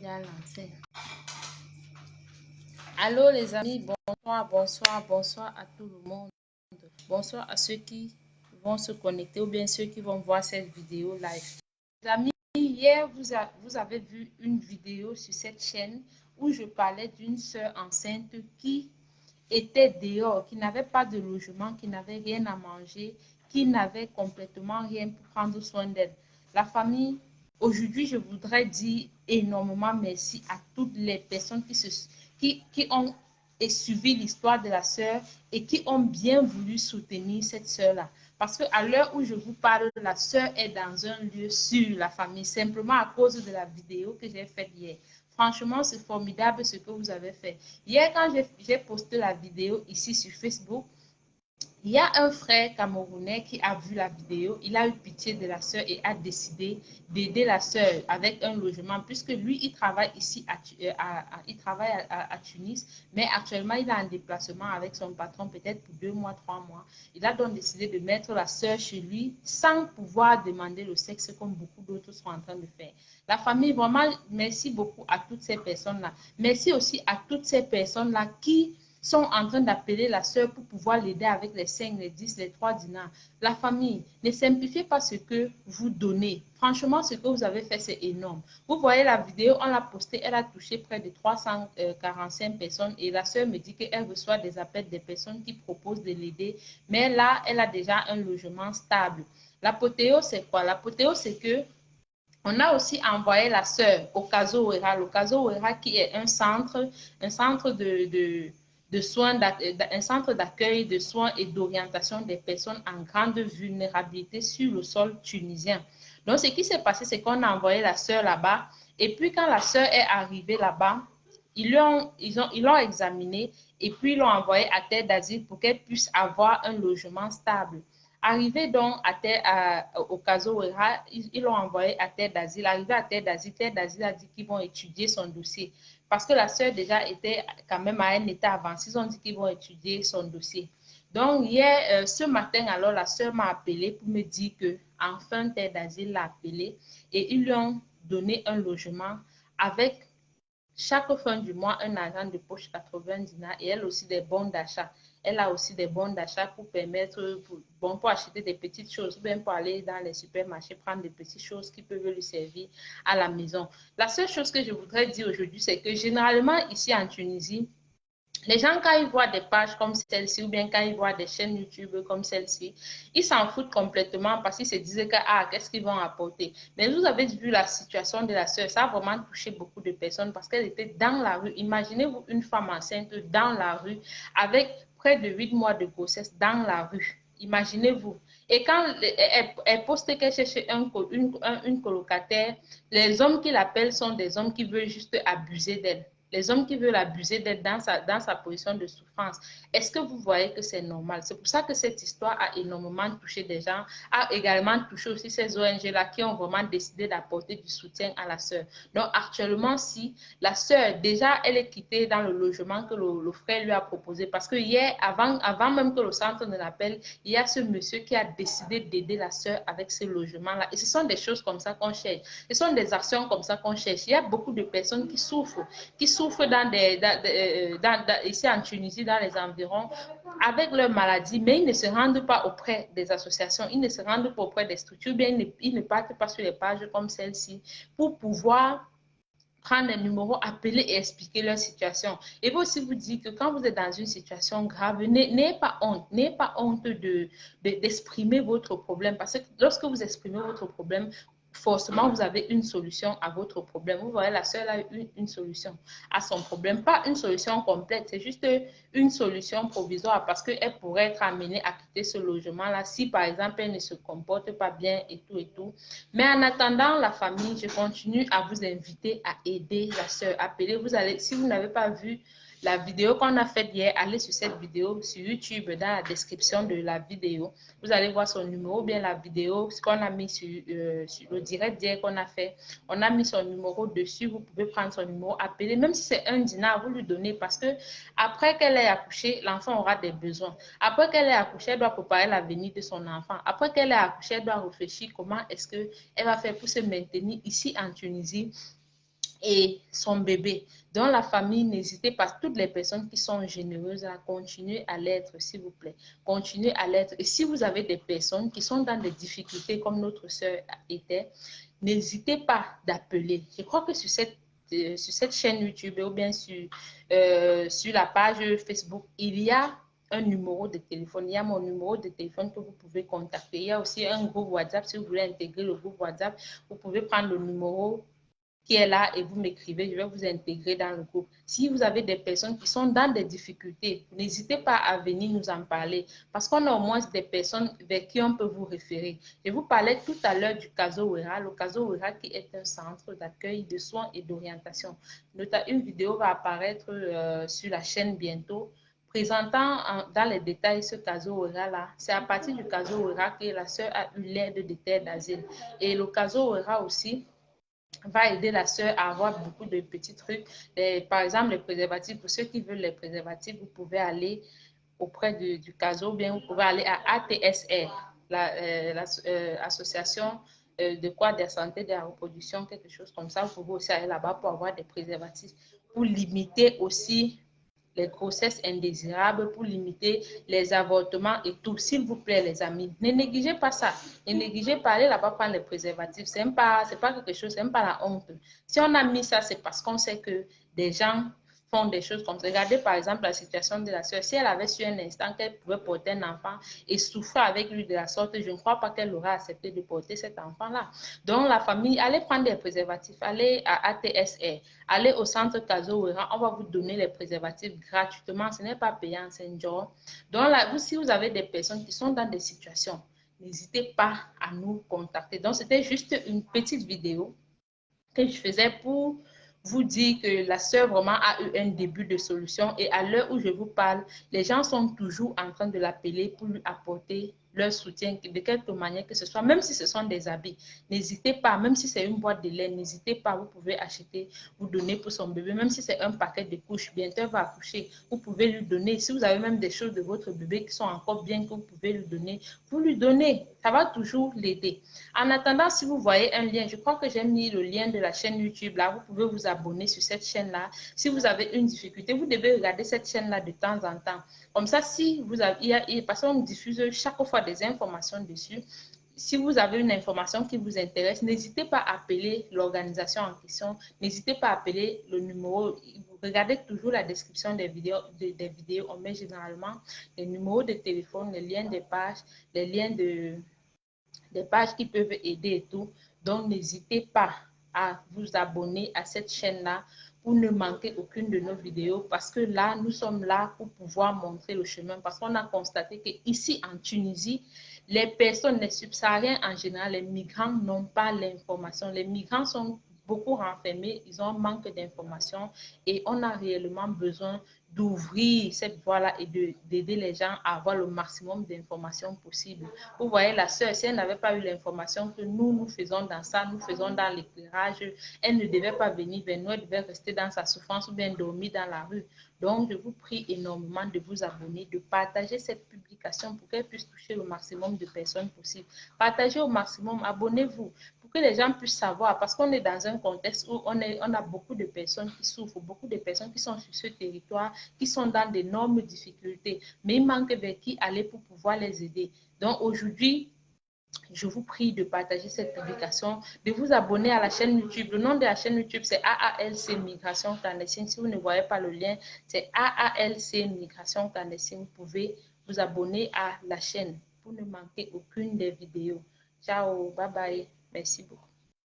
déjà lancé. Allô les amis, bonsoir à tout le monde. Bonsoir à ceux qui vont se connecter ou bien ceux qui vont voir cette vidéo live. Les amis, hier vous avez vu une vidéo sur cette chaîne où je parlais d'une sœur enceinte qui était dehors, qui n'avait pas de logement, qui n'avait rien à manger, qui n'avait complètement rien pour prendre soin d'elle. La famille, aujourd'hui, je voudrais dire énormément merci à toutes les personnes qui ont suivi l'histoire de la sœur et qui ont bien voulu soutenir cette sœur-là. Parce qu'à l'heure où je vous parle, la sœur est dans un lieu sûr, la famille, simplement à cause de la vidéo que j'ai faite hier. Franchement, c'est formidable ce que vous avez fait. Hier, quand j'ai posté la vidéo ici sur Facebook, il y a un frère camerounais qui a vu la vidéo, il a eu pitié de la sœur et a décidé d'aider la sœur avec un logement, puisque lui, il travaille ici à Tunis, mais actuellement, il est en déplacement avec son patron, peut-être pour 2 mois, 3 mois. Il a donc décidé de mettre la sœur chez lui sans pouvoir demander le sexe comme beaucoup d'autres sont en train de faire. La famille, vraiment, merci beaucoup à toutes ces personnes-là. Merci aussi à toutes ces personnes-là qui sont en train d'appeler la sœur pour pouvoir l'aider avec les 5, les 10, les 3 dinars. La famille, ne simplifiez pas ce que vous donnez. Franchement, ce que vous avez fait, c'est énorme. Vous voyez la vidéo, on l'a postée, elle a touché près de 345 personnes et la sœur me dit qu'elle reçoit des appels des personnes qui proposent de l'aider. Mais là, elle a déjà un logement stable. L'apothéose, c'est quoi? L'apothéose, c'est que on a aussi envoyé la sœur au Caso Ouera. Le Caso Ouera qui est un centre de soins, un centre d'accueil de soins et d'orientation des personnes en grande vulnérabilité sur le sol tunisien. Donc, ce qui s'est passé, c'est qu'on a envoyé la sœur là-bas. Et puis, quand la sœur est arrivée là-bas, ils l'ont examinée et puis ils l'ont envoyée à terre d'asile pour qu'elle puisse avoir un logement stable. Arrivé donc au Caso Ouera, ils l'ont envoyé à terre d'asile. Arrivé à terre d'asile a dit qu'ils vont étudier son dossier. Parce que la sœur déjà était quand même à un état avancé. Ils ont dit qu'ils vont étudier son dossier. Donc hier, ce matin, alors la sœur m'a appelé pour me dire que enfin terre d'asile l'a appelé et ils lui ont donné un logement avec chaque fin du mois un argent de poche 80 dinars et elle aussi des bons d'achat. Elle a aussi des bons d'achat pour permettre, pour acheter des petites choses, ou bien pour aller dans les supermarchés, prendre des petites choses qui peuvent lui servir à la maison. La seule chose que je voudrais dire aujourd'hui, c'est que généralement ici en Tunisie, les gens, quand ils voient des pages comme celle-ci ou bien quand ils voient des chaînes YouTube comme celle-ci, ils s'en foutent complètement parce qu'ils se disaient que, qu'est-ce qu'ils vont apporter? Mais vous avez vu la situation de la sœur, ça a vraiment touché beaucoup de personnes parce qu'elle était dans la rue. Imaginez-vous une femme enceinte dans la rue avec près de 8 mois de grossesse dans la rue. Imaginez-vous. Et quand elle poste qu'elle cherche une colocataire, les hommes qui l'appellent sont des hommes qui veulent juste abuser d'elle. Les hommes qui veulent abuser d'être dans sa position de souffrance. Est-ce que vous voyez que c'est normal? C'est pour ça que cette histoire a énormément touché des gens, a également touché aussi ces ONG-là qui ont vraiment décidé d'apporter du soutien à la sœur. Donc actuellement, si la sœur, déjà, elle est quittée dans le logement que le frère lui a proposé, parce que hier, avant même que le centre ne l'appelle, il y a ce monsieur qui a décidé d'aider la sœur avec ce logement-là. Et ce sont des choses comme ça qu'on cherche. Ce sont des actions comme ça qu'on cherche. Il y a beaucoup de personnes qui souffrent ici en Tunisie, dans les environs, avec leur maladie, mais ils ne se rendent pas auprès des associations, ils ne se rendent pas auprès des structures, bien ils ne partent pas sur les pages comme celle-ci pour pouvoir prendre un numéro, appeler et expliquer leur situation. Et vous aussi vous dire que quand vous êtes dans une situation grave, n'ayez pas honte d'exprimer votre problème, parce que lorsque vous exprimez votre problème, forcément, vous avez une solution à votre problème. Vous voyez, la sœur a eu une solution à son problème. Pas une solution complète, c'est juste une solution provisoire parce qu'elle pourrait être amenée à quitter ce logement-là si, par exemple, elle ne se comporte pas bien et tout et tout. Mais en attendant, la famille, je continue à vous inviter à aider la sœur. Appelez, si vous n'avez pas vu la vidéo qu'on a faite hier, allez sur cette vidéo sur YouTube dans la description de la vidéo. Vous allez voir son numéro, bien la vidéo, ce qu'on a mis sur le direct d'hier qu'on a fait. On a mis son numéro dessus, vous pouvez prendre son numéro, appeler, même si c'est 1 dinar, vous lui donnez parce que après qu'elle ait accouché, l'enfant aura des besoins. Après qu'elle ait accouché, elle doit préparer l'avenir de son enfant. Après qu'elle ait accouché, elle doit réfléchir comment est-ce qu'elle va faire pour se maintenir ici en Tunisie et son bébé. Dans la famille, n'hésitez pas, toutes les personnes qui sont généreuses, à continuer à l'être, s'il vous plaît. Continuez à l'être. Et si vous avez des personnes qui sont dans des difficultés, comme notre sœur était, n'hésitez pas d'appeler. Je crois que sur cette chaîne YouTube ou bien sur la page Facebook, il y a un numéro de téléphone. Il y a mon numéro de téléphone que vous pouvez contacter. Il y a aussi un groupe WhatsApp. Si vous voulez intégrer le groupe WhatsApp, vous pouvez prendre le numéro qui est là et vous m'écrivez, je vais vous intégrer dans le groupe. Si vous avez des personnes qui sont dans des difficultés, n'hésitez pas à venir nous en parler parce qu'on a au moins des personnes vers qui on peut vous référer. Je vous parlais tout à l'heure du Kazowera, le Kazowera qui est un centre d'accueil, de soins et d'orientation. Une vidéo va apparaître sur la chaîne bientôt présentant dans les détails ce Kazowera-là. C'est à partir du Kazowera que la sœur a eu l'aide de terre d'asile. Et le Kazowera aussi va aider la sœur à avoir beaucoup de petits trucs. Par exemple, les préservatifs, pour ceux qui veulent les préservatifs, vous pouvez aller auprès du CASO, bien vous pouvez aller à ATSR, l'association de quoi de la santé de la reproduction, quelque chose comme ça. Vous pouvez aussi aller là-bas pour avoir des préservatifs, pour limiter aussi les grossesses indésirables, pour limiter les avortements et tout. S'il vous plaît, les amis, ne négligez pas ça. Ne négligez pas aller là-bas prendre les préservatifs. C'est pas quelque chose, c'est même pas la honte. Si on a mis ça, c'est parce qu'on sait que des gens font des choses comme ça. Regardez par exemple la situation de la sœur. Si elle avait su un instant qu'elle pouvait porter un enfant et souffrir avec lui de la sorte, je ne crois pas qu'elle aurait accepté de porter cet enfant-là. Donc la famille, allez prendre des préservatifs, allez à ATSR, allez au centre Kazowera, on va vous donner les préservatifs gratuitement. Ce n'est pas payant, c'est un job. Donc là, si vous avez des personnes qui sont dans des situations, n'hésitez pas à nous contacter. Donc c'était juste une petite vidéo que je faisais pour vous dire que la sœur vraiment a eu un début de solution et à l'heure où je vous parle, les gens sont toujours en train de l'appeler pour lui apporter leur soutien de quelque manière que ce soit, même si ce sont des habits. N'hésitez pas, même si c'est une boîte de lait, n'hésitez pas, vous pouvez acheter, vous donner pour son bébé, même si c'est un paquet de couches, bientôt elle va accoucher, vous pouvez lui donner. Si vous avez même des choses de votre bébé qui sont encore bien que vous pouvez lui donner, vous lui donnez, ça va toujours l'aider. En attendant, si vous voyez un lien, je crois que j'ai mis le lien de la chaîne YouTube là, vous pouvez vous abonner sur cette chaîne-là. Si vous avez une difficulté, vous devez regarder cette chaîne-là de temps en temps. Comme ça, si vous avez, parce qu'on diffuse chaque fois des informations dessus, si vous avez une information qui vous intéresse, n'hésitez pas à appeler l'organisation en question, n'hésitez pas à appeler le numéro. Regardez toujours la description des vidéos, on met généralement les numéros de téléphone, les liens des pages, les liens des pages qui peuvent aider et tout. Donc, n'hésitez pas à vous abonner à cette chaîne-là pour ne manquer aucune de nos vidéos parce que là, nous sommes là pour pouvoir montrer le chemin parce qu'on a constaté qu'ici en Tunisie, les personnes, les subsahariens en général, les migrants n'ont pas l'information. Les migrants sont beaucoup renfermés, ils ont un manque d'informations et on a réellement besoin d'ouvrir cette voie-là et d'aider les gens à avoir le maximum d'informations possibles. Vous voyez, la sœur, si elle n'avait pas eu l'information que nous faisons dans ça, nous faisons dans l'éclairage, elle ne devait pas venir vers nous, elle devait rester dans sa souffrance ou bien dormir dans la rue. Donc, je vous prie énormément de vous abonner, de partager cette publication pour qu'elle puisse toucher le maximum de personnes possible. Partagez au maximum, abonnez-vous pour que les gens puissent savoir, parce qu'on est dans un contexte où on a beaucoup de personnes qui souffrent, beaucoup de personnes qui sont sur ce territoire, qui sont dans d'énormes difficultés, mais il manque vers qui aller pour pouvoir les aider. Donc aujourd'hui, je vous prie de partager cette publication, de vous abonner à la chaîne YouTube. Le nom de la chaîne YouTube, c'est AALC Migration Clandestine. Si vous ne voyez pas le lien, c'est AALC Migration Clandestine. Vous pouvez vous abonner à la chaîne pour ne manquer aucune des vidéos. Ciao, bye bye. Merci beaucoup.